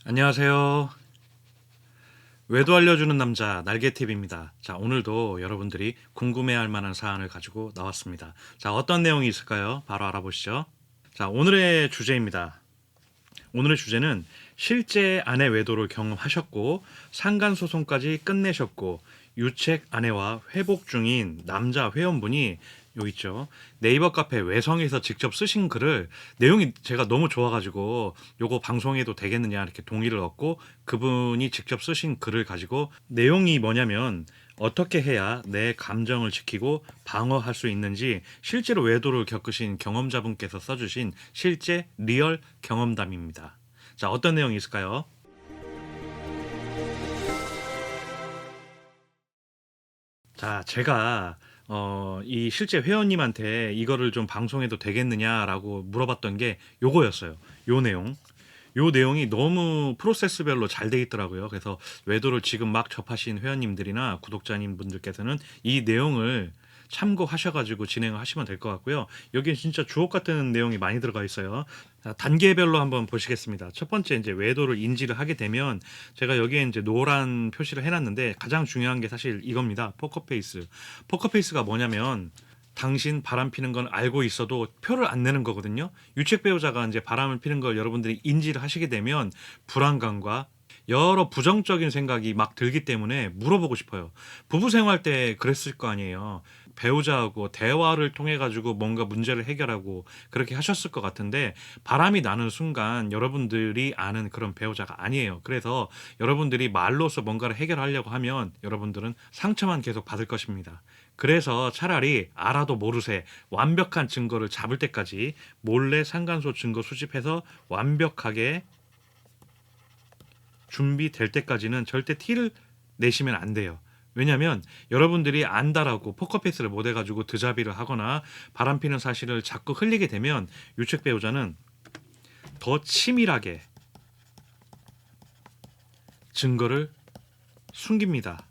안녕하세요. 외도 알려주는 남자 날개팁입니다. 자, 오늘도 여러분들이 궁금해할 만한 사안을 가지고 나왔습니다. 자, 어떤 내용이 있을까요? 바로 알아보시죠. 자, 오늘의 주제입니다. 오늘의 주제는 실제 아내 외도를 경험하셨고 상간소송까지 끝내셨고 유책 아내와 회복 중인 남자 회원분이 여기 있죠. 네이버 카페 외성에서 직접 쓰신 글을 내용이 제가 너무 좋아가지고 요거 방송해도 되겠느냐 이렇게 동의를 얻고 그분이 직접 쓰신 글을 가지고 내용이 뭐냐면 어떻게 해야 내 감정을 지키고 방어할 수 있는지 실제로 외도를 겪으신 경험자분께서 써주신 실제 리얼 경험담입니다. 자, 어떤 내용이 있을까요? 자, 제가 이 실제 회원님한테 이거를 좀 방송해도 되겠느냐라고 물어봤던 게 요거였어요. 요 내용. 요 내용이 너무 프로세스별로 잘 돼 있더라고요. 그래서 외도를 지금 막 접하신 회원님들이나 구독자님 분들께서는 이 내용을 참고하셔가지고 진행을 하시면 될 것 같고요. 여기 진짜 주옥 같은 내용이 많이 들어가 있어요. 자, 단계별로 한번 보시겠습니다. 첫 번째 이제 외도를 인지를 하게 되면 제가 여기에 이제 노란 표시를 해놨는데 가장 중요한 게 사실 이겁니다. 포커페이스. 포커페이스가 뭐냐면 당신 바람 피는 건 알고 있어도 표를 안 내는 거거든요. 유책 배우자가 이제 바람을 피는 걸 여러분들이 인지를 하시게 되면 불안감과 여러 부정적인 생각이 막 들기 때문에 물어보고 싶어요. 부부 생활 때 그랬을 거 아니에요. 배우자하고 대화를 통해 가지고 뭔가 문제를 해결하고 그렇게 하셨을 것 같은데 바람이 나는 순간 여러분들이 아는 그런 배우자가 아니에요. 그래서 여러분들이 말로써 뭔가를 해결하려고 하면 여러분들은 상처만 계속 받을 것입니다. 그래서 차라리 알아도 모르세 완벽한 증거를 잡을 때까지 몰래 상간소 증거 수집해서 완벽하게 준비될 때까지는 절대 티를 내시면 안 돼요. 왜냐하면 여러분들이 안다라고 포커페이스를 못 해가지고 드자비를 하거나 바람피는 사실을 자꾸 흘리게 되면 유책 배우자는 더 치밀하게 증거를 숨깁니다.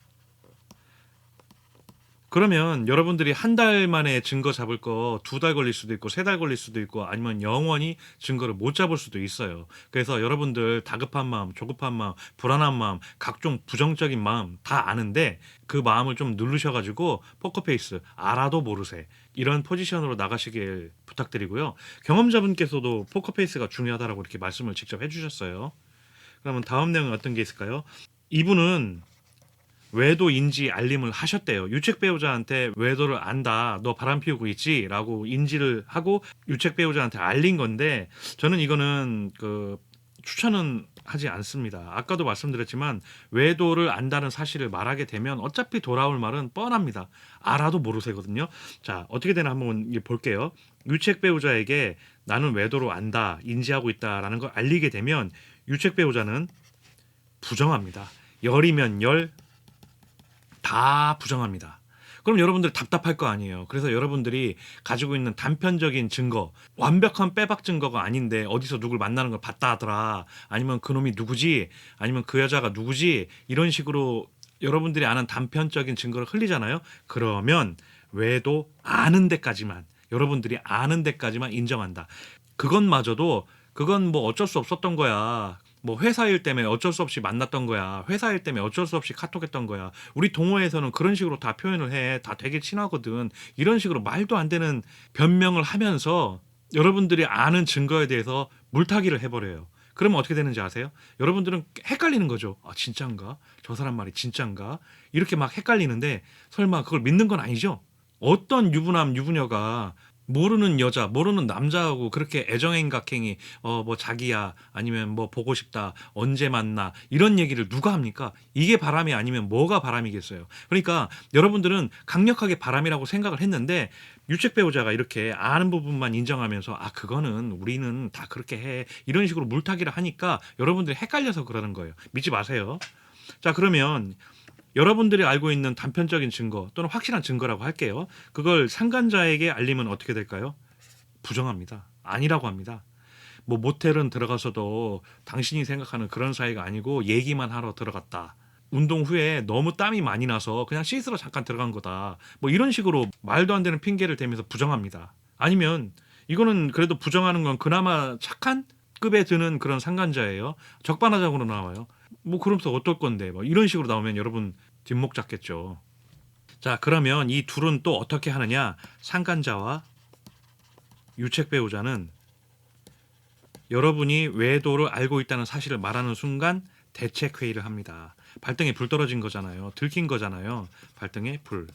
그러면 여러분들이 한 달 만에 증거 잡을 거 2달 걸릴 수도 있고 3달 걸릴 수도 있고 아니면 영원히 증거를 못 잡을 수도 있어요. 그래서 여러분들 다급한 마음, 조급한 마음, 불안한 마음, 각종 부정적인 마음 다 아는데 그 마음을 좀 누르셔가지고 포커페이스 알아도 모르세 이런 포지션으로 나가시길 부탁드리고요. 경험자분께서도 포커페이스가 중요하다라고 이렇게 말씀을 직접 해주셨어요. 그러면 다음 내용은 어떤 게 있을까요? 이분은 외도 인지 알림을 하셨대요. 유책 배우자한테 외도를 안다. 너 바람 피우고 있지? 라고 인지를 하고 유책 배우자한테 알린 건데 저는 이거는 추천은 하지 않습니다. 아까도 말씀드렸지만 외도를 안다는 사실을 말하게 되면 어차피 돌아올 말은 뻔합니다. 알아도 모르세거든요. 자, 어떻게 되나 한번 볼게요. 유책 배우자에게 나는 외도로 안다, 인지하고 있다라는 걸 알리게 되면 유책 배우자는 부정합니다. 열이면 열, 다 부정합니다. 그럼 여러분들 답답할 거 아니에요. 그래서 여러분들이 가지고 있는 단편적인 증거, 완벽한 빼박 증거가 아닌데 어디서 누굴 만나는 걸 봤다 하더라. 아니면 그놈이 누구지? 아니면 그 여자가 누구지? 이런 식으로 여러분들이 아는 단편적인 증거를 흘리잖아요. 그러면 왜도 아는 데까지만 여러분들이 아는 데까지만 인정한다. 그것마저도 그건 뭐 어쩔 수 없었던 거야. 뭐 회사 일 때문에 어쩔 수 없이 만났던 거야. 회사 일 때문에 어쩔 수 없이 카톡했던 거야. 우리 동호회에서는 그런 식으로 다 표현을 해. 다 되게 친하거든. 이런 식으로 말도 안 되는 변명을 하면서 여러분들이 아는 증거에 대해서 물타기를 해버려요. 그러면 어떻게 되는지 아세요? 여러분들은 헷갈리는 거죠. 아, 진짠가? 저 사람 말이 진짠가? 이렇게 막 헷갈리는데 설마 그걸 믿는 건 아니죠? 어떤 유부남, 유부녀가 모르는 여자, 모르는 남자하고 그렇게 애정행각행이 뭐 자기야 아니면 뭐 보고 싶다 언제 만나 이런 얘기를 누가 합니까? 이게 바람이 아니면 뭐가 바람이겠어요. 그러니까 여러분들은 강력하게 바람이라고 생각을 했는데 유책 배우자가 이렇게 아는 부분만 인정하면서 아 그거는 우리는 다 그렇게 해 이런 식으로 물타기를 하니까 여러분들이 헷갈려서 그러는 거예요. 믿지 마세요. 자, 그러면 여러분들이 알고 있는 단편적인 증거 또는 확실한 증거라고 할게요. 그걸 상간자에게 알리면 어떻게 될까요? 부정합니다. 아니라고 합니다. 뭐 모텔은 들어가서도 당신이 생각하는 그런 사이가 아니고 얘기만 하러 들어갔다. 운동 후에 너무 땀이 많이 나서 그냥 씻으러 잠깐 들어간 거다. 뭐 이런 식으로 말도 안 되는 핑계를 대면서 부정합니다. 아니면 이거는 그래도 부정하는 건 그나마 착한 급에 드는 그런 상간자예요. 적반하장으로 나와요. 뭐 그러면서 어떨 건데 뭐 이런 식으로 나오면 여러분 뒷목 잡겠죠. 자, 그러면 이 둘은 또 어떻게 하느냐? 상간자와 유책 배우자는 여러분이 외도를 알고 있다는 사실을 말하는 순간 대책 회의를 합니다. 발등에 불 떨어진 거잖아요. 들킨 거잖아요. 발등에 불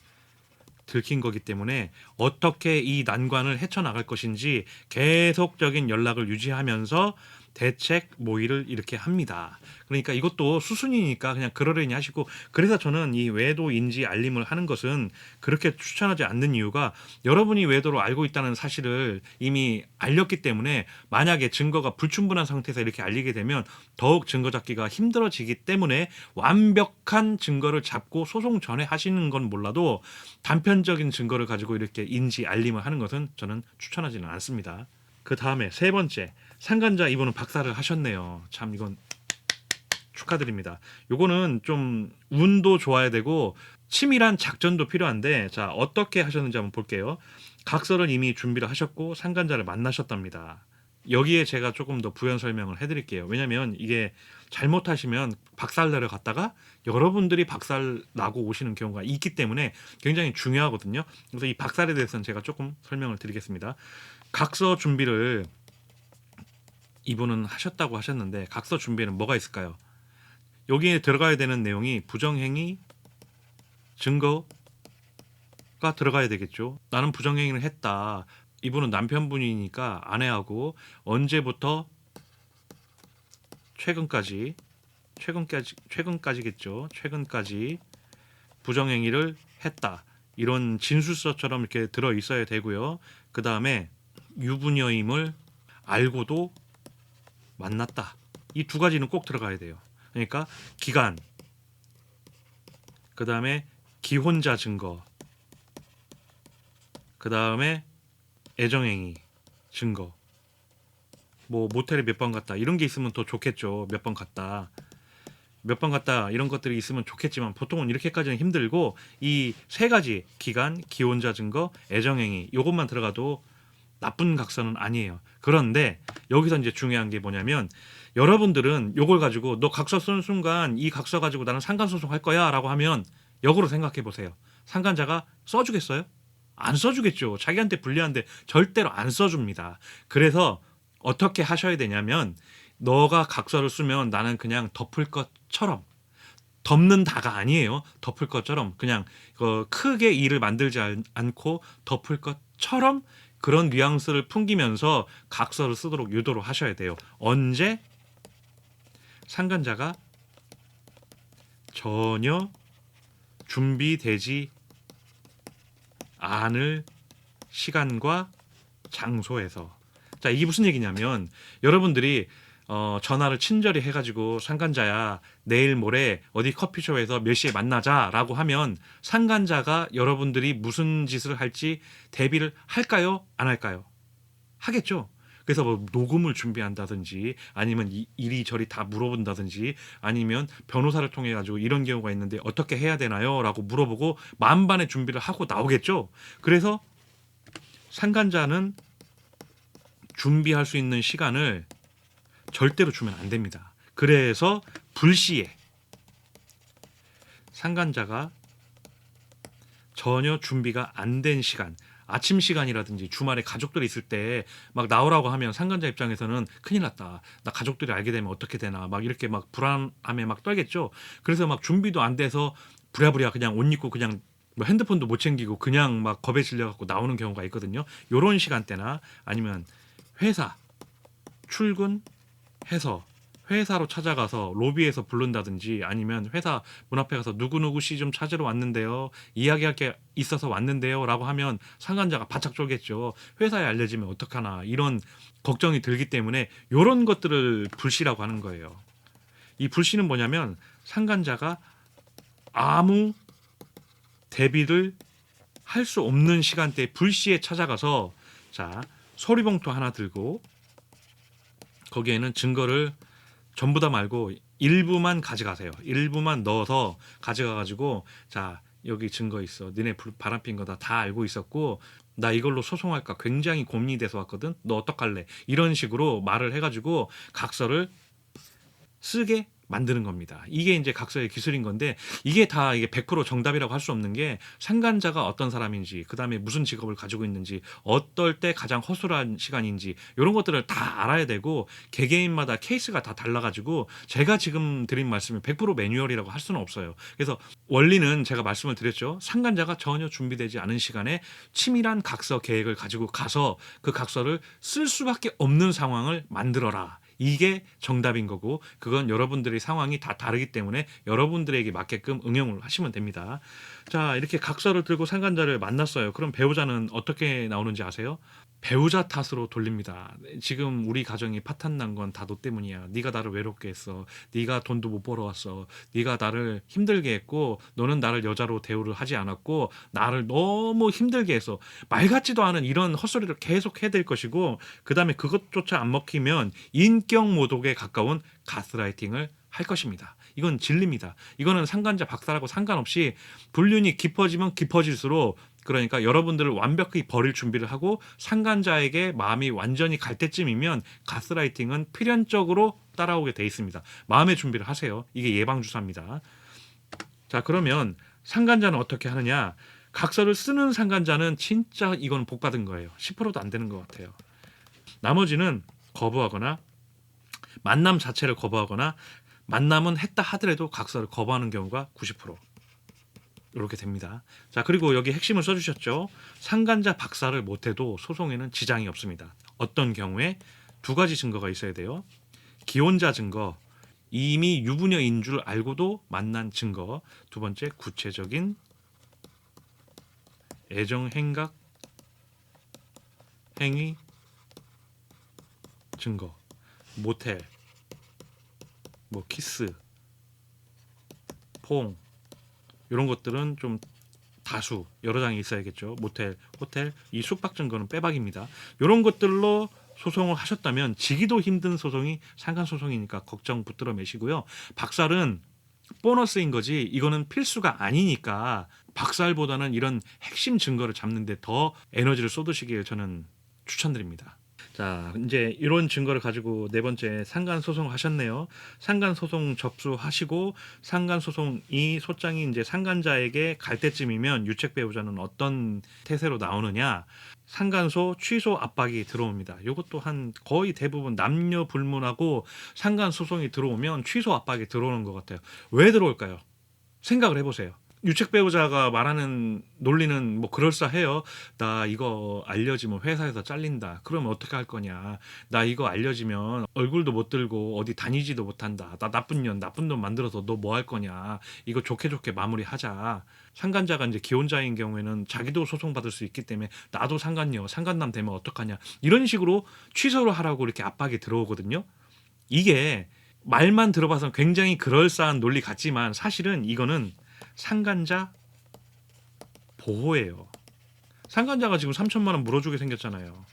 들킨 거기 때문에 어떻게 이 난관을 헤쳐나갈 것인지 계속적인 연락을 유지하면서 대책 모의를 이렇게 합니다. 그러니까 이것도 수순이니까 그냥 그러려니 하시고, 그래서 저는 이 외도인지 알림을 하는 것은 그렇게 추천하지 않는 이유가, 여러분이 외도로 알고 있다는 사실을 이미 알렸기 때문에 만약에 증거가 불충분한 상태에서 이렇게 알리게 되면 더욱 증거 잡기가 힘들어지기 때문에 완벽한 증거를 잡고 소송 전에 하시는 건 몰라도 단편적인 증거를 가지고 이렇게 인지 알림을 하는 것은 저는 추천하지는 않습니다. 그 다음에 세 번째, 상간자 이분은 박사를 하셨네요. 참 이건 축하드립니다. 요거는 좀 운도 좋아야 되고 치밀한 작전도 필요한데, 자, 어떻게 하셨는지 한번 볼게요. 각서를 이미 준비를 하셨고 상간자를 만나셨답니다. 여기에 제가 조금 더 부연 설명을 해드릴게요. 왜냐면 이게 잘못하시면 박살내러 갔다가 여러분들이 박살 나고 오시는 경우가 있기 때문에 굉장히 중요하거든요. 그래서 이 박살에 대해서는 제가 조금 설명을 드리겠습니다. 각서 준비를 이분은 하셨다고 하셨는데, 각서 준비에는 뭐가 있을까요? 여기에 들어가야 되는 내용이 부정행위 증거가 들어가야 되겠죠. 나는 부정행위를 했다. 이분은 남편분이니까 아내하고 언제부터 최근까지겠죠. 최근까지 부정행위를 했다. 이런 진술서처럼 이렇게 들어 있어야 되고요. 그 다음에 유부녀임을 알고도 만났다. 이 두 가지는 꼭 들어가야 돼요. 그러니까 기간, 그 다음에 기혼자 증거, 그 다음에 애정행위 증거, 뭐 모텔에 몇 번 갔다 이런 게 있으면 더 좋겠죠. 몇 번 갔다 이런 것들이 있으면 좋겠지만 보통은 이렇게까지는 힘들고, 이 세 가지 기간, 기혼자 증거, 애정행위 요것만 들어가도 나쁜 각서는 아니에요. 그런데 여기서 이제 중요한 게 뭐냐면, 여러분들은 요걸 가지고 너 각서 쓰는 순간 이 각서 가지고 나는 상간소송 할 거야 라고 하면 역으로 생각해 보세요. 상간자가 써주겠어요? 안 써주겠죠. 자기한테 불리한데 절대로 안 써줍니다. 그래서 어떻게 하셔야 되냐면, 너가 각서를 쓰면 나는 그냥 덮을 것처럼, 덮는다가 아니에요. 덮을 것처럼 그냥 크게 일을 만들지 않고 덮을 것처럼 그런 뉘앙스를 풍기면서 각서를 쓰도록 유도를 하셔야 돼요. 언제? 상간자가 전혀 준비되지 않을 시간과 장소에서. 자, 이게 무슨 얘기냐면, 여러분들이 전화를 친절히 해가지고 상간자야 내일 모레 어디 커피숍에서 몇 시에 만나자라고 하면 상간자가 여러분들이 무슨 짓을 할지 대비를 할까요? 안 할까요? 하겠죠. 그래서 뭐 녹음을 준비한다든지 아니면 이리저리 다 물어본다든지 아니면 변호사를 통해 가지고 이런 경우가 있는데 어떻게 해야 되나요? 라고 물어보고 만반의 준비를 하고 나오겠죠. 그래서 상간자는 준비할 수 있는 시간을 절대로 주면 안 됩니다. 그래서 불시에 상간자가 전혀 준비가 안 된 시간, 아침 시간이라든지 주말에 가족들이 있을 때 막 나오라고 하면 상간자 입장에서는 큰일 났다. 나 가족들이 알게 되면 어떻게 되나 막 이렇게 막 불안함에 막 떨겠죠. 그래서 막 준비도 안 돼서 부랴부랴 그냥 옷 입고 그냥 뭐 핸드폰도 못 챙기고 그냥 막 겁에 질려갖고 나오는 경우가 있거든요. 요런 시간대나 아니면 회사 출근해서 회사로 찾아가서 로비에서 부른다든지 아니면 회사 문 앞에 가서 누구누구 씨 좀 찾으러 왔는데요. 이야기할 게 있어서 왔는데요. 라고 하면 상간자가 바짝 쫄겠죠. 회사에 알려지면 어떡하나 이런 걱정이 들기 때문에 이런 것들을 불시라고 하는 거예요. 이 불시는 뭐냐면 상간자가 아무 대비를 할 수 없는 시간대에 불시에 찾아가서, 자, 소리봉투 하나 들고 거기에는 증거를 전부 다 말고 일부만 가져가세요. 일부만 넣어서 가져가가지고, 자, 여기 증거 있어. 너네 바람핀 거 다 알고 있었고 나 이걸로 소송할까 굉장히 고민이 돼서 왔거든. 너 어떡할래? 이런 식으로 말을 해가지고 각서를 쓰게 만드는 겁니다. 이게 이제 각서의 기술인 건데 이게 다 이게 100% 정답이라고 할 수 없는 게 상간자가 어떤 사람인지 그다음에 무슨 직업을 가지고 있는지 어떨 때 가장 허술한 시간인지 이런 것들을 다 알아야 되고 개개인마다 케이스가 다 달라가지고 제가 지금 드린 말씀이 100% 매뉴얼이라고 할 수는 없어요. 그래서 원리는 제가 말씀을 드렸죠. 상간자가 전혀 준비되지 않은 시간에 치밀한 각서 계획을 가지고 가서 그 각서를 쓸 수밖에 없는 상황을 만들어라. 이게 정답인 거고 그건 여러분들의 상황이 다 다르기 때문에 여러분들에게 맞게끔 응용을 하시면 됩니다. 자, 이렇게 각서를 들고 상간자를 만났어요. 그럼 배우자는 어떻게 나오는지 아세요? 배우자 탓으로 돌립니다. 지금 우리 가정이 파탄 난 건 다 너 때문이야. 네가 나를 외롭게 했어. 네가 돈도 못 벌어왔어. 네가 나를 힘들게 했고 너는 나를 여자로 대우를 하지 않았고 나를 너무 힘들게 해서 말 같지도 않은 이런 헛소리를 계속 해댈 것이고 그다음에 그것조차 안 먹히면 인격 모독에 가까운 가스라이팅을 할 것입니다. 이건 진리입니다. 이거는 상간자 박사라고 상관없이 불륜이 깊어지면 깊어질수록 그러니까 여러분들을 완벽히 버릴 준비를 하고 상간자에게 마음이 완전히 갈 때쯤이면 가스라이팅은 필연적으로 따라오게 돼 있습니다. 마음의 준비를 하세요. 이게 예방주사입니다. 자, 그러면 상간자는 어떻게 하느냐? 각서를 쓰는 상간자는 진짜 이건 복 받은 거예요. 10%도 안 되는 것 같아요. 나머지는 거부하거나 만남 자체를 거부하거나 만남은 했다 하더라도 각서를 거부하는 경우가 90%. 이렇게 됩니다. 자, 그리고 여기 핵심을 써주셨죠. 상간자 박사를 못해도 소송에는 지장이 없습니다. 어떤 경우에 두 가지 증거가 있어야 돼요. 기혼자 증거, 이미 유부녀인 줄 알고도 만난 증거. 두 번째, 구체적인 애정 행각 행위 증거. 모텔, 뭐 키스, 포옹 이런 것들은 좀 다수 여러 장이 있어야겠죠. 모텔, 호텔, 이 숙박 증거는 빼박입니다. 이런 것들로 소송을 하셨다면 지기도 힘든 소송이 상간 소송이니까 걱정 붙들어 매시고요. 박살은 보너스인 거지 이거는 필수가 아니니까 박살보다는 이런 핵심 증거를 잡는데 더 에너지를 쏟으시길 저는 추천드립니다. 자, 이제 이런 증거를 가지고 네 번째 상간 소송을 하셨네요. 상간 소송 접수하시고 상간 소송이 소장이 이제 상간자에게 갈 때쯤이면 유책 배우자는 어떤 태세로 나오느냐? 상간소 취소 압박이 들어옵니다. 이것도 한 거의 대부분 남녀 불문하고 상간 소송이 들어오면 취소 압박이 들어오는 것 같아요. 왜 들어올까요? 생각을 해보세요. 유책 배우자가 말하는 논리는 뭐 그럴싸해요. 나 이거 알려지면 회사에서 잘린다. 그러면 어떻게 할 거냐. 나 이거 알려지면 얼굴도 못 들고 어디 다니지도 못한다. 나 나쁜 년, 나쁜 놈 만들어서 너 뭐 할 거냐. 이거 좋게 좋게 마무리하자. 상간자가 이제 기혼자인 경우에는 자기도 소송받을 수 있기 때문에 나도 상간녀, 상간남 되면 어떡하냐. 이런 식으로 취소를 하라고 이렇게 압박이 들어오거든요. 이게 말만 들어봐서 굉장히 그럴싸한 논리 같지만 사실은 이거는 상간자 보호예요. 상간자가 지금 3천만 원 물어주게 생겼잖아요.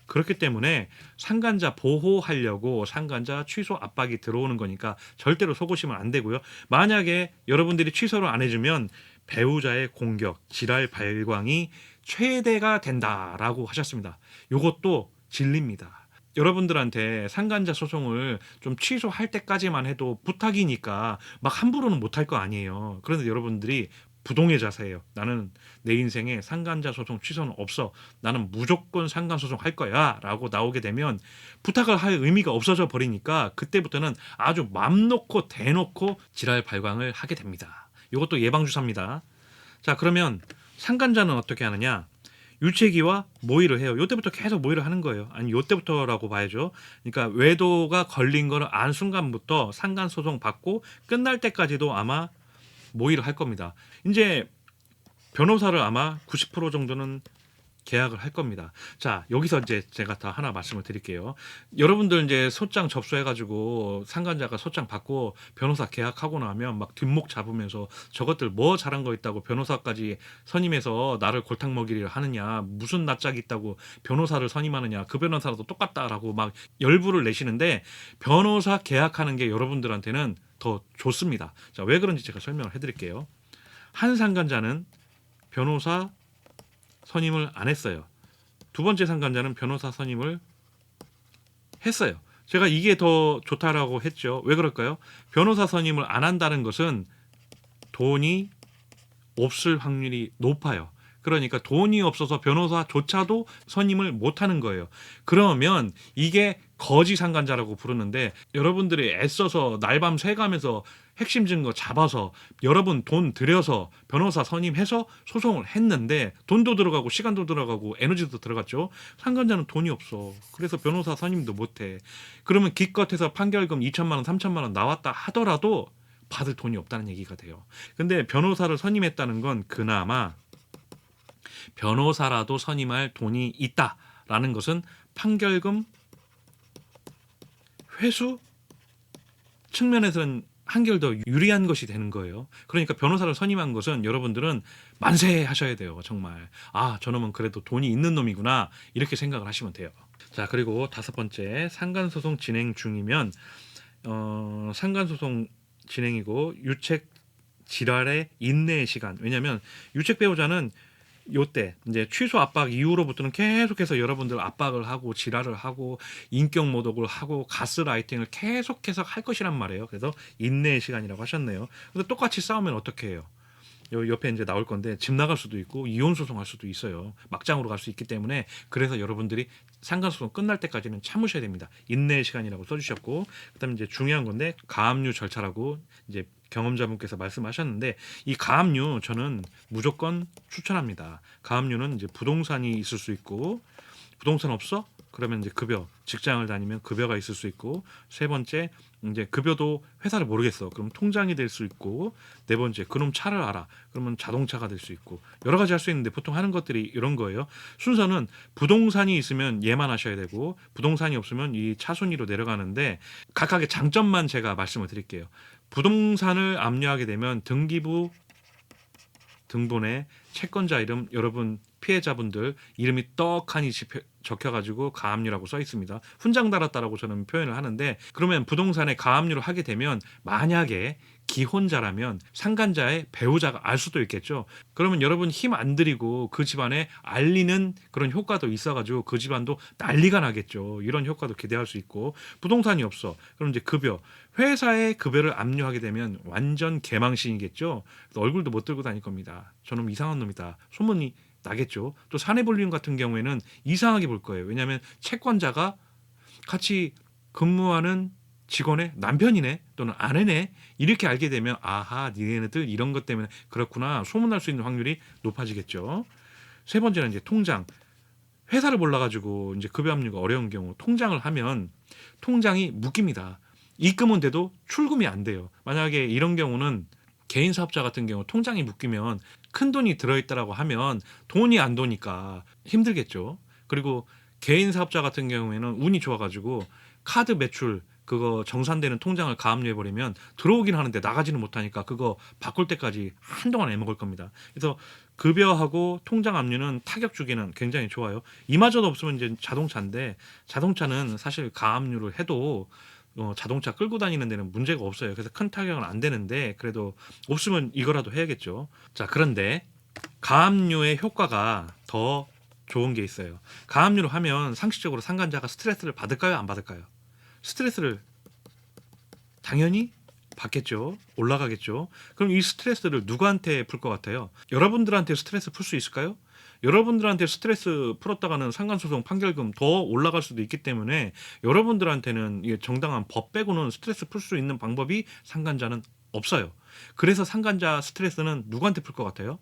그렇기 때문에 상간자 보호하려고 상간자 취소 압박이 들어오는 거니까 절대로 속으시면 안 되고요. 만약에 여러분들이 취소를 안 해주면 배우자의 공격, 지랄 발광이 최대가 된다라고 하셨습니다. 이것도 진리입니다. 여러분들한테 상간자 소송을 좀 취소할 때까지만 해도 부탁이니까 막 함부로는 못할 거 아니에요. 그런데 여러분들이 부동의 자세예요. 나는 내 인생에 상간자 소송 취소는 없어. 나는 무조건 상간 소송 할 거야 라고 나오게 되면 부탁을 할 의미가 없어져 버리니까 그때부터는 아주 맘 놓고 대놓고 지랄 발광을 하게 됩니다. 이것도 예방주사입니다. 자, 그러면 상간자는 어떻게 하느냐? 유체기와 모의를 해요. 요때부터 계속 모의를 하는 거예요. 아니 요때부터라고 봐야죠. 그러니까 외도가 걸린 거를 안 순간부터 상간 소송 받고 끝날 때까지도 아마 모의를 할 겁니다. 이제 변호사를 아마 90% 정도는 계약을 할 겁니다. 자, 여기서 이제 제가 다 하나 말씀을 드릴게요. 여러분들 이제 소장 접수해가지고 상간자가 소장 받고 변호사 계약하고 나면 막 뒷목 잡으면서 저것들 뭐 잘한 거 있다고 변호사까지 선임해서 나를 골탕 먹이를 하느냐, 무슨 낯짝이 있다고 변호사를 선임하느냐, 그 변호사도 똑같다라고 막 열불을 내시는데 변호사 계약하는 게 여러분들한테는 더 좋습니다. 자, 왜 그런지 제가 설명을 해드릴게요. 한 상간자는 변호사 선임을 안 했어요. 두 번째 상간자는 변호사 선임을 했어요. 제가 이게 더 좋다라고 했죠. 왜 그럴까요? 변호사 선임을 안 한다는 것은 돈이 없을 확률이 높아요. 그러니까 돈이 없어서 변호사조차도 선임을 못하는 거예요. 그러면 이게 거지 상간자라고 부르는데, 여러분들이 애써서 날밤 새가면서 핵심 증거 잡아서 여러분 돈 들여서 변호사 선임해서 소송을 했는데 돈도 들어가고 시간도 들어가고 에너지도 들어갔죠. 상간자는 돈이 없어. 그래서 변호사 선임도 못해. 그러면 기껏해서 판결금 2천만 원, 3천만 원 나왔다 하더라도 받을 돈이 없다는 얘기가 돼요. 근데 변호사를 선임했다는 건 그나마 변호사라도 선임할 돈이 있다라는 것은 판결금 회수 측면에서는 한결 더 유리한 것이 되는 거예요. 그러니까 변호사를 선임한 것은 여러분들은 만세 하셔야 돼요. 정말. 아, 저놈은 그래도 돈이 있는 놈이구나. 이렇게 생각을 하시면 돼요. 자, 그리고 다섯 번째, 상간소송 진행 중이면 상간소송 진행이고 유책 질환의 인내의 시간. 왜냐하면 유책 배우자는 요때 이제 취소 압박 이후로부터는 계속해서 여러분들 압박을 하고 지랄을 하고 인격 모독을 하고 가스라이팅을 계속해서 할 것이란 말이에요. 그래서 인내의 시간이라고 하셨네요. 근데 똑같이 싸우면 어떻게 해요? 옆에 이제 나올 건데 집 나갈 수도 있고 이혼 소송할 수도 있어요. 막장으로 갈 수 있기 때문에, 그래서 여러분들이 상간소송 끝날 때까지는 참으셔야 됩니다. 인내의 시간이라고 써주셨고, 그다음에 이제 중요한 건데 가압류 절차라고 이제 경험자분께서 말씀하셨는데, 이 가압류 저는 무조건 추천합니다. 가압류는 이제 부동산이 있을 수 있고, 부동산 없어? 그러면 이제 급여, 직장을 다니면 급여가 있을 수 있고, 세 번째 이제 급여도 회사를 모르겠어. 그럼 통장이 될 수 있고, 네 번째 그놈 차를 알아. 그러면 자동차가 될 수 있고, 여러 가지 할 수 있는데 보통 하는 것들이 이런 거예요. 순서는 부동산이 있으면 얘만 하셔야 되고, 부동산이 없으면 이 차순위로 내려가는데, 각각의 장점만 제가 말씀을 드릴게요. 부동산을 압류하게 되면 등기부 등본에 채권자 이름, 여러분 피해자분들 이름이 떡하니 적혀가지고 가압류라고 써 있습니다. 훈장 달았다라고 저는 표현을 하는데, 그러면 부동산에 가압류를 하게 되면 만약에 기혼자라면 상간자의 배우자가 알 수도 있겠죠. 그러면 여러분 힘 안 들이고 그 집안에 알리는 그런 효과도 있어가지고 그 집안도 난리가 나겠죠. 이런 효과도 기대할 수 있고, 부동산이 없어. 그럼 이제 급여, 회사의 급여를 압류하게 되면 완전 개망신이겠죠. 얼굴도 못 들고 다닐 겁니다. 저놈 이상한 놈이다. 소문이 나겠죠. 또 사내불륜 같은 경우에는 이상하게 볼 거예요. 왜냐하면 채권자가 같이 근무하는 직원의 남편이네 또는 아내네, 이렇게 알게 되면 아하, 니네들 이런 것 때문에 그렇구나, 소문날 수 있는 확률이 높아지겠죠. 세 번째는 이제 통장. 회사를 몰라가지고 이제 급여 압류가 어려운 경우 통장을 하면 통장이 묶입니다. 입금은 돼도 출금이 안 돼요. 만약에 이런 경우는 개인 사업자 같은 경우 통장이 묶이면 큰 돈이 들어있다라고 하면 돈이 안 도니까 힘들겠죠. 그리고 개인 사업자 같은 경우에는 운이 좋아가지고 카드 매출 그거 정산되는 통장을 가압류해버리면 들어오긴 하는데 나가지는 못하니까 그거 바꿀 때까지 한동안 애먹을 겁니다. 그래서 급여하고 통장 압류는 타격 주기는 굉장히 좋아요. 이마저도 없으면 이제 자동차인데, 자동차는 사실 가압류를 해도 자동차 끌고 다니는 데는 문제가 없어요. 그래서 큰 타격은 안 되는데, 그래도 없으면 이거라도 해야겠죠. 자, 그런데 가압류의 효과가 더 좋은 게 있어요. 가압류를 하면 상식적으로 상간자가 스트레스를 받을까요? 안 받을까요? 스트레스를 당연히 받겠죠. 올라가겠죠. 그럼 이 스트레스를 누구한테 풀 것 같아요? 여러분들한테 스트레스 풀 수 있을까요? 여러분들한테 스트레스 풀었다가는 상간소송 판결금 더 올라갈 수도 있기 때문에, 여러분들한테는 정당한 법 빼고는 스트레스 풀 수 있는 방법이 상간자는 없어요. 그래서 상간자 스트레스는 누구한테 풀 것 같아요?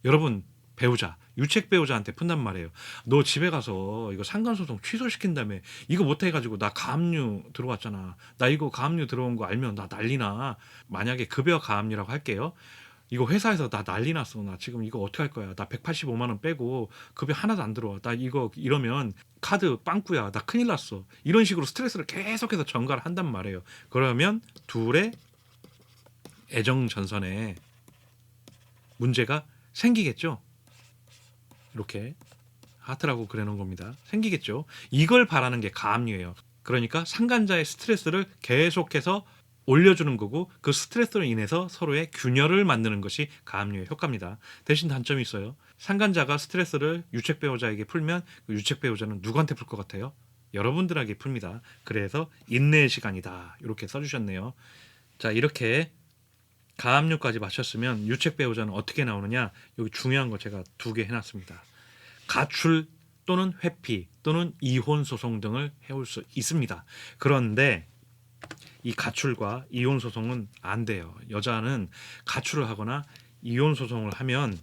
여러분 배우자, 유책 배우자한테 푼단 말이에요. 너 집에 가서 이거 상간소송 취소시킨 다음에 이거 못해가지고 나 가압류 들어왔잖아. 나 이거 가압류 들어온 거 알면 나 난리나. 만약에 급여 가압류라고 할게요. 이거 회사에서 나 난리 났어. 나 지금 이거 어떻게 할 거야. 나 185만 원 빼고 급여 하나도 안 들어와. 나 이거 이러면 카드 빵꾸야. 나 큰일 났어. 이런 식으로 스트레스를 계속해서 전가를 한단 말이에요. 그러면 둘의 애정 전선에 문제가 생기겠죠. 이렇게 하트라고 그려놓은 겁니다. 생기겠죠. 이걸 바라는 게 가압류예요. 그러니까 상간자의 스트레스를 계속해서 올려주는 거고 그 스트레스로 인해서 서로의 균열을 만드는 것이 가압류의 효과입니다. 대신 단점이 있어요. 상간자가 스트레스를 유책 배우자에게 풀면 그 유책 배우자는 누구한테 풀 것 같아요? 여러분들에게 풉니다. 그래서 인내의 시간이다. 이렇게 써주셨네요. 자, 이렇게 가압류까지 마쳤으면 유책 배우자는 어떻게 나오느냐? 여기 중요한 거 제가 2개 해놨습니다. 가출 또는 회피 또는 이혼 소송 등을 해올 수 있습니다. 그런데 이 가출과 이혼 소송은 안 돼요. 여자는 가출을 하거나 이혼 소송을 하면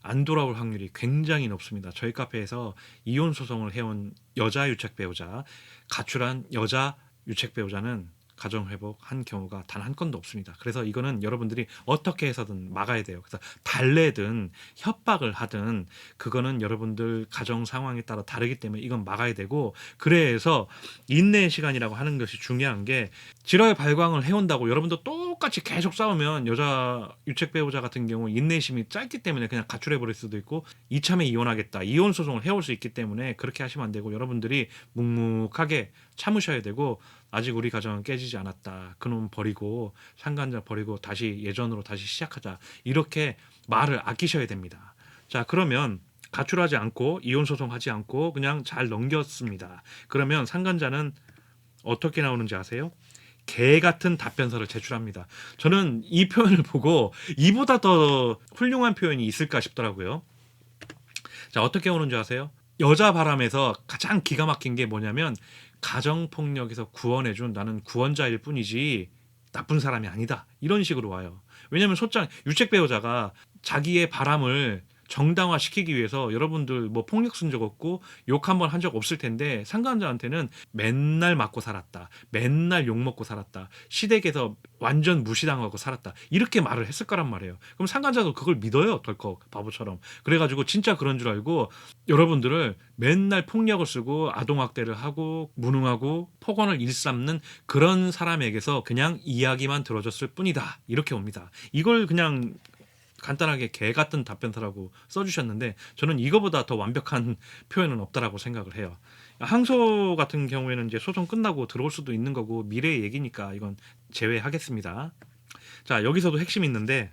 안 돌아올 확률이 굉장히 높습니다. 저희 카페에서 이혼 소송을 해온 여자 유책 배우자, 가출한 여자 유책 배우자는 가정 회복한 경우가 단 한 건도 없습니다. 그래서 이거는 여러분들이 어떻게 해서든 막아야 돼요. 그래서 달래든 협박을 하든 그거는 여러분들 가정 상황에 따라 다르기 때문에 이건 막아야 되고, 그래서 인내의 시간이라고 하는 것이 중요한 게, 질화의 발광을 해온다고 여러분도 똑같이 계속 싸우면 여자 유책 배우자 같은 경우 인내심이 짧기 때문에 그냥 가출해 버릴 수도 있고 이참에 이혼하겠다, 이혼 소송을 해올 수 있기 때문에 그렇게 하시면 안 되고, 여러분들이 묵묵하게 참으셔야 되고, 아직 우리 가정은 깨지지 않았다, 그놈 버리고 상간자 버리고 다시 예전으로 다시 시작하자, 이렇게 말을 아끼셔야 됩니다. 자, 그러면 가출하지 않고 이혼 소송하지 않고 그냥 잘 넘겼습니다. 그러면 상간자는 어떻게 나오는지 아세요? 개 같은 답변서를 제출합니다. 저는 이 표현을 보고 이보다 더 훌륭한 표현이 있을까 싶더라고요. 자, 어떻게 오는지 아세요? 여자 바람에서 가장 기가 막힌 게 뭐냐면, 가정폭력에서 구원해준 나는 구원자일 뿐이지 나쁜 사람이 아니다, 이런 식으로 와요. 왜냐면 소장 유책 배우자가 자기의 바람을 정당화시키기 위해서 여러분들 뭐 폭력 쓴 적 없고 욕 한 번 한 적 없을 텐데, 상간자한테는 맨날 맞고 살았다, 맨날 욕 먹고 살았다, 시댁에서 완전 무시당하고 살았다, 이렇게 말을 했을 거란 말이에요. 그럼 상간자도 그걸 믿어요, 덜컥 바보처럼. 그래가지고 진짜 그런 줄 알고 여러분들을 맨날 폭력을 쓰고 아동학대를 하고 무능하고 폭언을 일삼는 그런 사람에게서 그냥 이야기만 들어줬을 뿐이다, 이렇게 옵니다. 이걸 그냥 간단하게 개 같은 답변서라고 써주셨는데, 저는 이거보다 더 완벽한 표현은 없다라고 생각을 해요. 항소 같은 경우에는 이제 소송 끝나고 들어올 수도 있는 거고 미래의 얘기니까 이건 제외하겠습니다. 자, 여기서도 핵심이 있는데,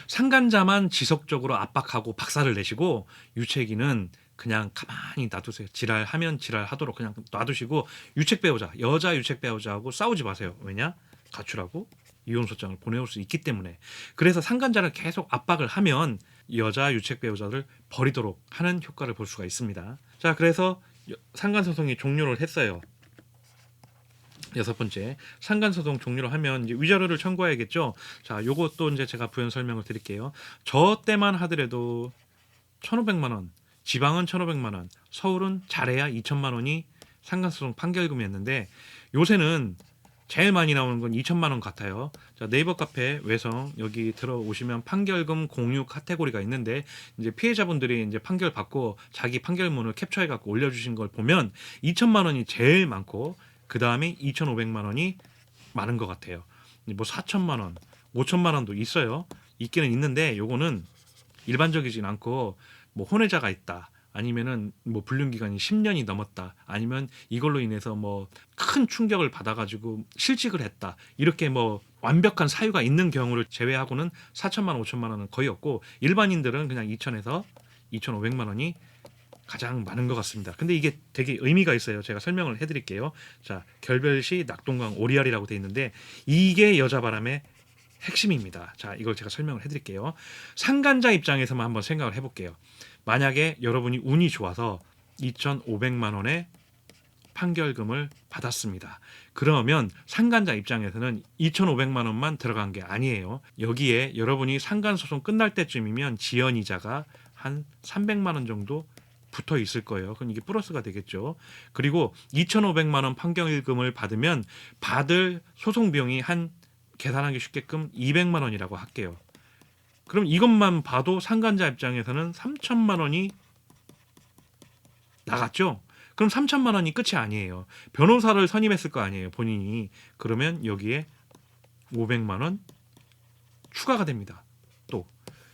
상간자만 지속적으로 압박하고 박살을 내시고 유책이는 그냥 가만히 놔두세요. 지랄하면 지랄하도록 그냥 놔두시고, 유책 배우자, 여자 유책 배우자하고 싸우지 마세요. 왜냐? 가출하고 이혼 소장을 보내올 수 있기 때문에. 그래서 상간자를 계속 압박을 하면 여자 유책 배우자를 버리도록 하는 효과를 볼 수가 있습니다. 자, 그래서 상간소송이 종료를 했어요. 6번째, 상간소송 종료를 하면 이제 위자료를 청구해야겠죠. 자, 요것도 이제 제가 부연 설명을 드릴게요. 저 때만 하더라도 1,500만 원, 지방은 1,500만 원, 서울은 잘해야 2천만 원이 상간소송 판결금이었는데, 요새는 제일 많이 나오는 건 2천만 원 같아요. 자, 네이버 카페 외성 여기 들어오시면 판결금 공유 카테고리가 있는데, 이제 피해자분들이 이제 판결 받고 자기 판결문을 캡처해 갖고 올려주신 걸 보면 2천만 원이 제일 많고, 그 다음에 2,500만 원이 많은 것 같아요. 뭐 4천만 원, 5천만 원도 있어요. 있기는 있는데 요거는 일반적이진 않고, 뭐 혼외자가 있다, 아니면은 뭐 불륜 기간이 10년이 넘었다, 아니면 이걸로 인해서 뭐 큰 충격을 받아가지고 실직을 했다, 이렇게 뭐 완벽한 사유가 있는 경우를 제외하고는 4천만 원, 5천만 원은 거의 없고, 일반인들은 그냥 2천에서 2,500만 원이 가장 많은 것 같습니다. 근데 이게 되게 의미가 있어요. 제가 설명을 해드릴게요. 자, 결별시 낙동강 오리알이라고 돼 있는데 이게 여자 바람의 핵심입니다. 자, 이걸 제가 설명을 해드릴게요. 상간자 입장에서만 한번 생각을 해볼게요. 만약에 여러분이 운이 좋아서 2,500만 원의 판결금을 받았습니다. 그러면 상간자 입장에서는 2,500만 원만 들어간 게 아니에요. 여기에 여러분이 상간소송 끝날 때쯤이면 지연이자가 한 300만 원 정도 붙어 있을 거예요. 그럼 이게 플러스가 되겠죠. 그리고 2,500만 원 판결금을 받으면 받을 소송 비용이 한, 계산하기 쉽게끔 200만 원이라고 할게요. 그럼 이것만 봐도 상간자 입장에서는 3천만 원이 나갔죠. 그럼 3천만 원이 끝이 아니에요. 변호사를 선임했을 거 아니에요, 본인이. 그러면 여기에 500만 원 추가가 됩니다. 또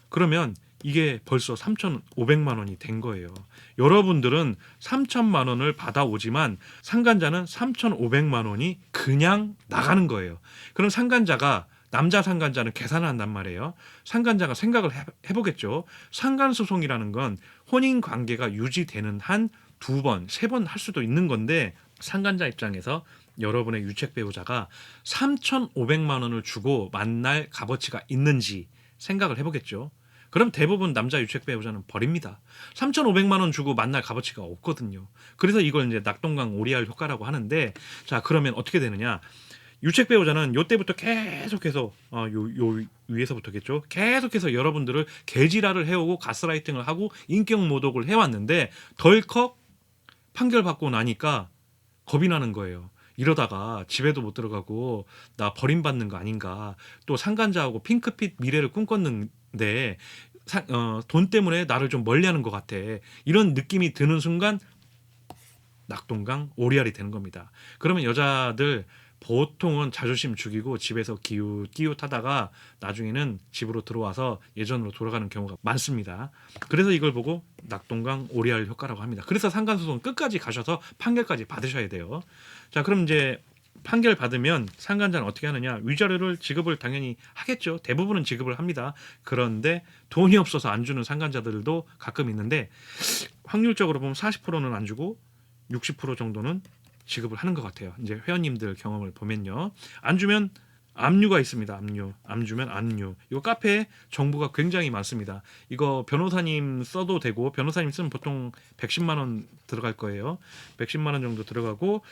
그러면 이게 벌써 3,500만 원이 된 거예요. 여러분들은 3천만 원을 받아오지만 상간자는 3,500만 원이 그냥 나가는 거예요. 그럼 상간자가 남자 상간자는 계산을 한단 말이에요. 상간자가 생각을 해보겠죠. 상간소송이라는 건 혼인 관계가 유지되는 한 2번, 3번 할 수도 있는 건데 상간자 입장에서 여러분의 유책 배우자가 3,500만 원을 주고 만날 값어치가 있는지 생각을 해보겠죠. 그럼 대부분 남자 유책 배우자는 버립니다. 3,500만 원 주고 만날 값어치가 없거든요. 그래서 이걸 이제 낙동강 오리알 효과라고 하는데, 자 그러면 어떻게 되느냐? 유책 배우자는 요때부터 계속해서 요 위에서부터겠죠. 계속해서 여러분들을 개지랄을 해오고 가스라이팅을 하고 인격 모독을 해왔는데 덜컥 판결 받고 나니까 겁이 나는 거예요. 이러다가 집에도 못 들어가고 나 버림받는 거 아닌가. 또 상간자하고 핑크빛 미래를 꿈꿨는데 돈 때문에 나를 좀 멀리하는 것 같아. 이런 느낌이 드는 순간 낙동강 오리알이 되는 겁니다. 그러면 여자들 보통은 자존심 죽이고 집에서 기웃기웃하다가 나중에는 집으로 들어와서 예전으로 돌아가는 경우가 많습니다. 그래서 이걸 보고 낙동강 오리알 효과라고 합니다. 그래서 상간소송 끝까지 가셔서 판결까지 받으셔야 돼요. 자, 그럼 이제 판결 받으면 상간자는 어떻게 하느냐? 위자료를 지급을 당연히 하겠죠. 대부분은 지급을 합니다. 그런데 돈이 없어서 안 주는 상간자들도 가끔 있는데 확률적으로 보면 40%는 안 주고 60% 정도는 지급을 하는 것 같아요. 이제 회원님들 경험을 보면요. 안 주면 압류가 있습니다. 안 주면 압류. 이거 카페에 정보가 굉장히 많습니다. 이거 변호사님 써도 되고 변호사님 쓰면 보통 110만 원 들어갈 거예요. 110만 원 정도 들어가고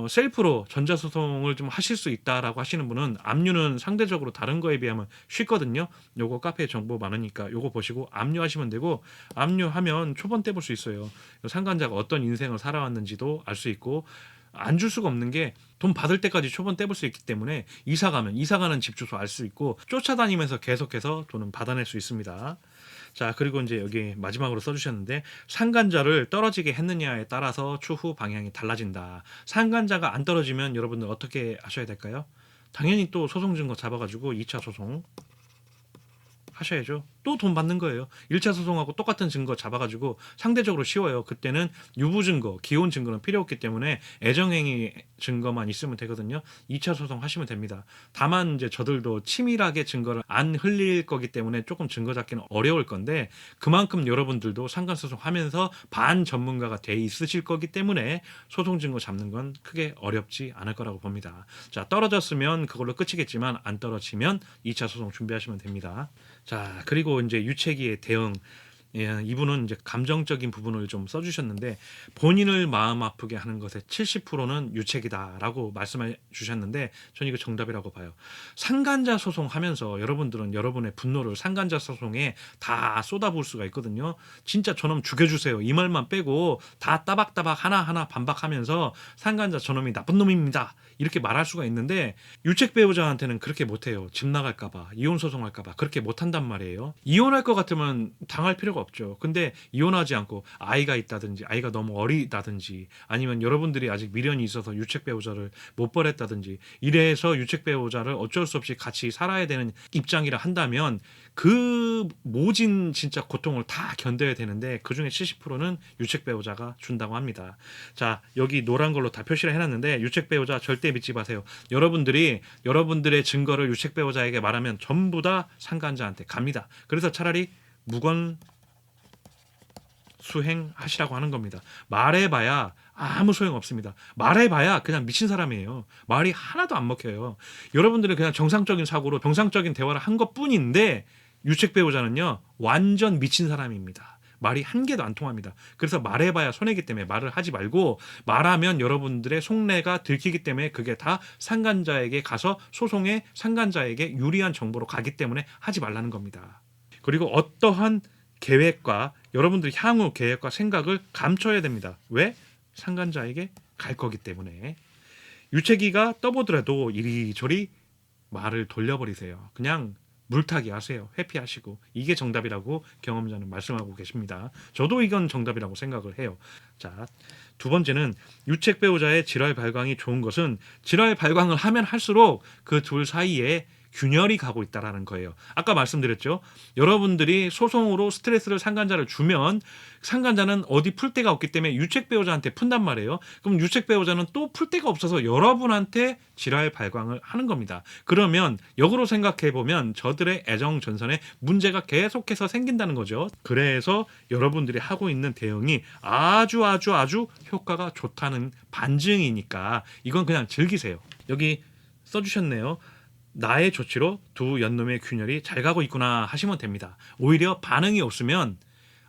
셀프로 전자소송을 좀 하실 수 있다라고 하시는 분은 압류는 상대적으로 다른 거에 비하면 쉽거든요. 요거 카페에 정보 많으니까 요거 보시고 압류하시면 되고 압류하면 초본 떼볼 수 있어요. 상간자가 어떤 인생을 살아왔는지도 알 수 있고 안 줄 수가 없는 게 돈 받을 때까지 초본 떼볼 수 있기 때문에 이사 가는 집 주소 알 수 있고 쫓아다니면서 계속해서 돈은 받아낼 수 있습니다. 자, 그리고 이제 여기 마지막으로 써주셨는데 상간자를 떨어지게 했느냐에 따라서 추후 방향이 달라진다. 상간자가 안 떨어지면 여러분들 어떻게 하셔야 될까요? 당연히 또 소송 증거 잡아가지고 2차 소송 하셔야죠. 또 돈 받는 거예요. 1차 소송하고 똑같은 증거 잡아가지고 상대적으로 쉬워요. 그때는 유부 증거, 기혼 증거는 필요 없기 때문에 애정행위 증거만 있으면 되거든요. 2차 소송 하시면 됩니다. 다만 이제 저들도 치밀하게 증거를 안 흘릴 거기 때문에 조금 증거 잡기는 어려울 건데 그만큼 여러분들도 상간소송 하면서 반전문가가 돼 있으실 거기 때문에 소송 증거 잡는 건 크게 어렵지 않을 거라고 봅니다. 자, 떨어졌으면 그걸로 끝이겠지만 안 떨어지면 2차 소송 준비하시면 됩니다. 자, 그리고 이제 유책위의 대응. 예, 이분은 이제 감정적인 부분을 좀 써주셨는데 본인을 마음 아프게 하는 것의 70%는 유책이다라고 말씀해 주셨는데 저는 이거 정답이라고 봐요. 상간자 소송하면서 여러분들은 여러분의 분노를 상간자 소송에 다 쏟아부을 수가 있거든요. 진짜 저놈 죽여주세요 이 말만 빼고 다 따박따박 하나하나 반박하면서 상간자 저놈이 나쁜 놈입니다 이렇게 말할 수가 있는데 유책 배우자한테는 그렇게 못해요. 집 나갈까봐 이혼 소송할까봐 그렇게 못한단 말이에요. 이혼할 것 같으면 당할 필요가 없죠. 근데 이혼하지 않고 아이가 있다든지 아이가 너무 어리다든지 아니면 여러분들이 아직 미련이 있어서 유책 배우자를 못 버렸다든지 이래서 유책 배우자를 어쩔 수 없이 같이 살아야 되는 입장이라 한다면 그 모진 진짜 고통을 다 견뎌야 되는데 그중에 70%는 유책 배우자가 준다고 합니다. 자, 여기 노란 걸로 다 표시를 해놨는데 유책 배우자 절대 믿지 마세요. 여러분들이 여러분들의 증거를 유책 배우자에게 말하면 전부 다 상간자한테 갑니다. 그래서 차라리 무건 수행하시라고 하는 겁니다. 말해봐야 아무 소용 없습니다. 말해봐야 그냥 미친 사람이에요. 말이 하나도 안 먹혀요. 여러분들은 그냥 정상적인 사고로 정상적인 대화를 한 것뿐인데 유책 배우자는요 완전 미친 사람입니다. 말이 한 개도 안 통합니다. 그래서 말해봐야 손해기 때문에 말을 하지 말고 말하면 여러분들의 속내가 들키기 때문에 그게 다 상간자에게 가서 소송에 상간자에게 유리한 정보로 가기 때문에 하지 말라는 겁니다. 그리고 어떠한 계획과 여러분들이 향후 계획과 생각을 감춰야 됩니다. 왜? 상간자에게 갈 거기 때문에. 유책위가 떠보더라도 이리저리 말을 돌려버리세요. 그냥 물타기 하세요. 회피하시고. 이게 정답이라고 경험자는 말씀하고 계십니다. 저도 이건 정답이라고 생각을 해요. 자, 두 번째는 유책 배우자의 질환 발광이 좋은 것은 질환 발광을 하면 할수록 그 둘 사이에 균열이 가고 있다라는 거예요. 아까 말씀드렸죠. 여러분들이 소송으로 스트레스를 상간자를 주면 상간자는 어디 풀 데가 없기 때문에 유책 배우자한테 푼단 말이에요. 그럼 유책 배우자는 또 풀 데가 없어서 여러분한테 질환 발광을 하는 겁니다. 그러면 역으로 생각해 보면 저들의 애정 전선에 문제가 계속해서 생긴다는 거죠. 그래서 여러분들이 하고 있는 대응이 아주 효과가 좋다는 반증이니까 이건 그냥 즐기세요. 여기 써주셨네요. 나의 조치로 두 연놈의 균열이 잘 가고 있구나 하시면 됩니다. 오히려 반응이 없으면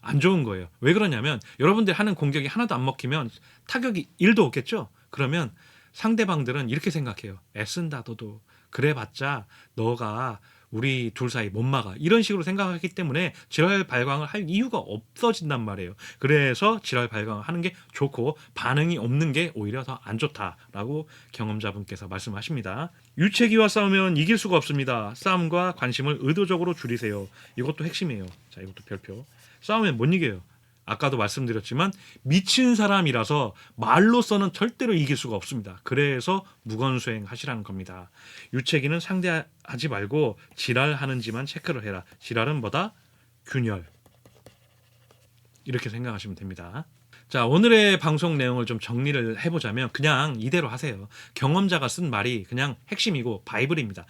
안 좋은 거예요. 왜 그러냐면 여러분들이 하는 공격이 하나도 안 먹히면 타격이 1도 없겠죠. 그러면 상대방들은 이렇게 생각해요. 애쓴다 너도. 그래봤자 너가 우리 둘 사이 못 막아. 이런 식으로 생각하기 때문에 질환 발광을 할 이유가 없어진단 말이에요. 그래서 질환 발광을 하는 게 좋고 반응이 없는 게 오히려 더 안 좋다라고 경험자분께서 말씀하십니다. 유체기와 싸우면 이길 수가 없습니다. 싸움과 관심을 의도적으로 줄이세요. 이것도 핵심이에요. 자, 이것도 별표. 싸우면 못 이겨요. 아까도 말씀드렸지만 미친 사람이라서 말로서는 절대로 이길 수가 없습니다. 그래서 무건수행 하시라는 겁니다. 유체기는 상대하지 말고 지랄하는지만 체크를 해라. 지랄은 뭐다? 균열. 이렇게 생각하시면 됩니다. 자, 오늘의 방송 내용을 좀 정리를 해보자면 그냥 이대로 하세요. 경험자가 쓴 말이 그냥 핵심이고 바이블입니다.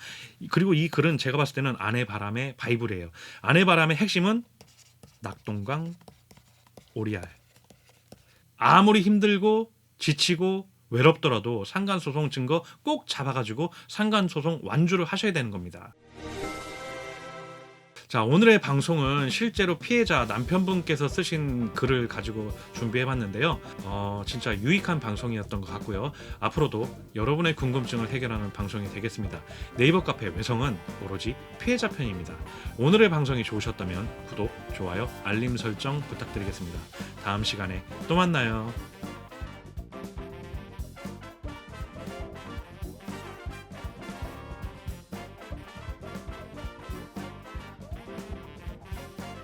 그리고 이 글은 제가 봤을 때는 아내 바람의 바이블이에요. 아내 바람의 핵심은 낙동강 오리알. 아무리 힘들고 지치고 외롭더라도 상간소송 증거 꼭 잡아가지고 상간소송 완주를 하셔야 되는 겁니다. 자, 오늘의 방송은 실제로 피해자 남편분께서 쓰신 글을 가지고 준비해봤는데요. 진짜 유익한 방송이었던 것 같고요. 앞으로도 여러분의 궁금증을 해결하는 방송이 되겠습니다. 네이버 카페 외성은 오로지 피해자 편입니다. 오늘의 방송이 좋으셨다면 구독, 좋아요, 알림 설정 부탁드리겠습니다. 다음 시간에 또 만나요.